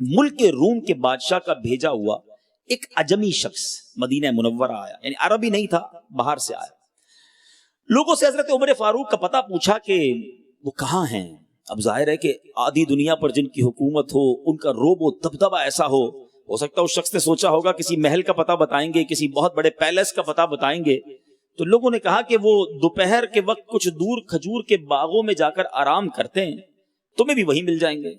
ملک روم کے بادشاہ کا بھیجا ہوا ایک عجمی شخص مدینہ منورہ آیا، یعنی عربی نہیں تھا، باہر سے آیا. لوگوں سے حضرت عمر فاروق کا پتہ پوچھا کہ وہ کہاں ہیں. اب ظاہر ہے کہ آدھی دنیا پر جن کی حکومت ہو، ان کا روب و دبدبہ ایسا ہو سکتا ہے اس شخص نے سوچا ہوگا کسی محل کا پتہ بتائیں گے، کسی بہت بڑے پیلس کا پتہ بتائیں گے. تو لوگوں نے کہا کہ وہ دوپہر کے وقت کچھ دور کھجور کے باغوں میں جا کر آرام کرتے ہیں، تمہیں بھی وہی مل جائیں گے.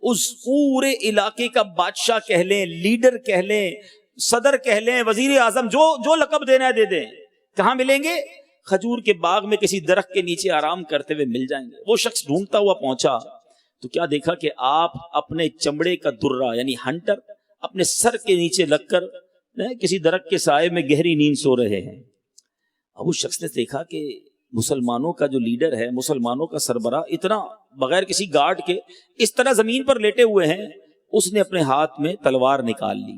اس پورے علاقے کا بادشاہ کہہ لیں، لیڈر کہہ لیں، صدر کہہ لیں، وزیر اعظم، جو لقب دینا ہے دے دیں. کہاں ملیں گے؟ کھجور کے باغ میں کسی درخت کے نیچے آرام کرتے ہوئے مل جائیں گے. وہ شخص ڈھونڈتا ہوا پہنچا تو کیا دیکھا کہ آپ اپنے چمڑے کا درہ یعنی ہنٹر اپنے سر کے نیچے لگ کر کسی درخت کے سائے میں گہری نیند سو رہے ہیں. اب اس شخص نے دیکھا کہ مسلمانوں کا جو لیڈر ہے، مسلمانوں کا سربراہ اتنا بغیر کسی گارڈ کے اس طرح زمین پر لیٹے ہوئے ہیں. اس نے اپنے ہاتھ میں تلوار نکال لی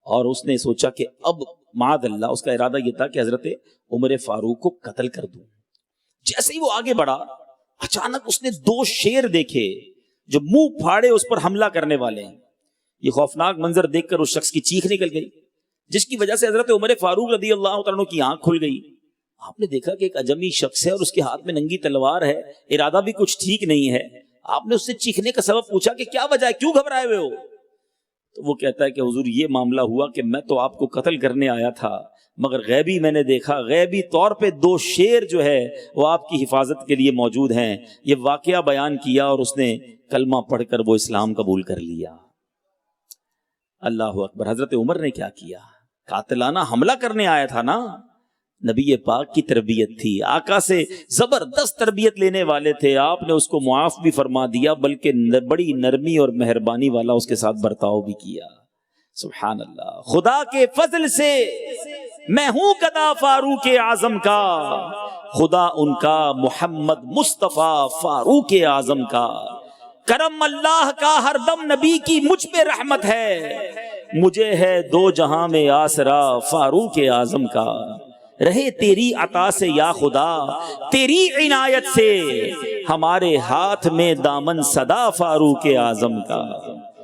اور اس نے سوچا کہ اب معاذ اللہ، اس کا ارادہ یہ تھا کہ حضرت عمر فاروق کو قتل کر دوں. جیسے ہی وہ آگے بڑھا، اچانک اس نے 2 شیر دیکھے جو منہ پھاڑے اس پر حملہ کرنے والے ہیں. یہ خوفناک منظر دیکھ کر اس شخص کی چیخ نکل گئی، جس کی وجہ سے حضرت عمر فاروق رضی اللہ تعالیٰ عنہ کی آنکھ کھل گئی. آپ نے دیکھا کہ ایک اجمی شخص ہے اور اس کے ہاتھ میں ننگی تلوار ہے، ارادہ بھی کچھ ٹھیک نہیں ہے. آپ نے اس سے چیخنے کا سبب پوچھا کہ کیا وجہ ہے، کیوں گھبرائے ہوئے ہو؟ تو وہ کہتا ہے کہ حضور یہ معاملہ ہوا کہ میں تو آپ کو قتل کرنے آیا تھا، مگر غیبی میں نے دیکھا، غیبی طور پہ 2 شیر جو ہے وہ آپ کی حفاظت کے لیے موجود ہیں. یہ واقعہ بیان کیا اور اس نے کلمہ پڑھ کر وہ اسلام قبول کر لیا. اللہ اکبر. حضرت عمر نے کیا کیا؟ قاتلانہ حملہ کرنے آیا تھا نا. نبی پاک کی تربیت تھی، آقا سے زبردست تربیت لینے والے تھے. آپ نے اس کو معاف بھی فرما دیا، بلکہ بڑی نرمی اور مہربانی والا اس کے ساتھ برتاؤ بھی کیا. سبحان اللہ. خدا کے فضل سے میں ہوں گدا فاروق اعظم کا، خدا ان کا محمد مصطفیٰ فاروق اعظم کا. کرم اللہ کا ہر دم نبی کی مجھ پہ رحمت ہے، مجھے ہے 2 جہاں میں آسرا فاروق اعظم کا. رہے تیری عطا سے یا خدا، تیری عنایت سے ہمارے ہاتھ میں دامن صدا فاروق اعظم کا.